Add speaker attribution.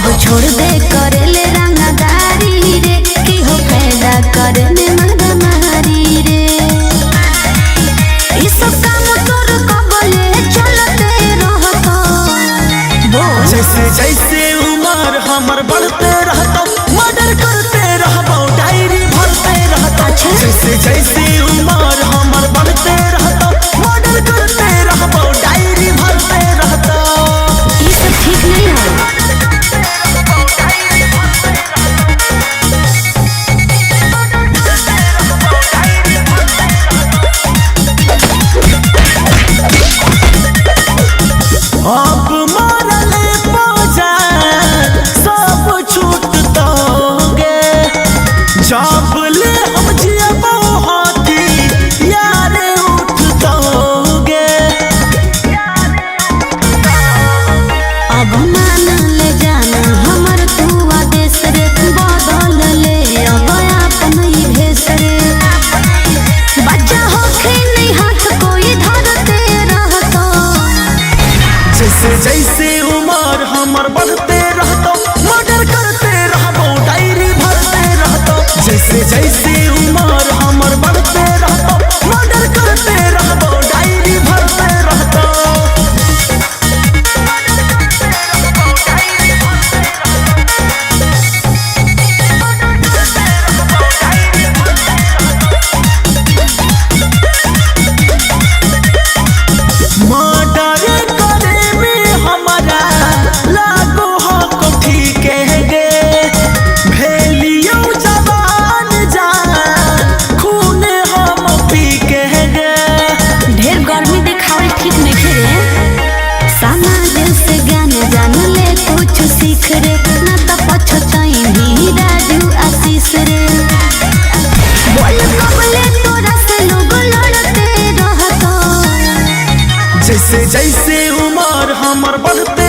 Speaker 1: अब छोड़ दे करेले रंगदारी रे की हो पैदा करने मगमारी रे इस काम तोर कबले चलते रहता
Speaker 2: जैसे जैसे उम्र हमर बढ़ते रहता मर्डर करते रहबो डायरी भरते रहता जैसे जैसे उम्र हमर बढ़ते रहता मर्डर करते रहबो डायरी भरते रहता
Speaker 1: ये सब ठीक नहीं है।
Speaker 2: अब मरले बाजार सब छूटतोगे जब ले हम जियबो हाथी यारे उठतोगे
Speaker 1: अब मान ले जाना हमर तू आदेश रे बदल ले अब अपन ही भेष रे बच्चा होखे नहीं हाथ कोई धरते रहता
Speaker 2: जैसे जैसे उम्र हमर बढ़ते रहता मर्डर करते रहबो डायरी भरते रहता जैसे जैसे उम्र हमर बढ़ते रहता मर्डर करते रहबो डायरी भरते रहता मर्डर करे में हमारा लागो हक ठीक है गे भेलियो जवान जान खून हम पी के गे
Speaker 1: ढेर गर्मी दिखावे ठीक नहीं रे समाज से ज्ञान जान ले कुछ सीख रे ना तो पछताई भी राजू आशीष रे बोल कबले तोरा से लोग लड़ते रहता
Speaker 2: जैसे जैसे उम्र हमर बढ़ते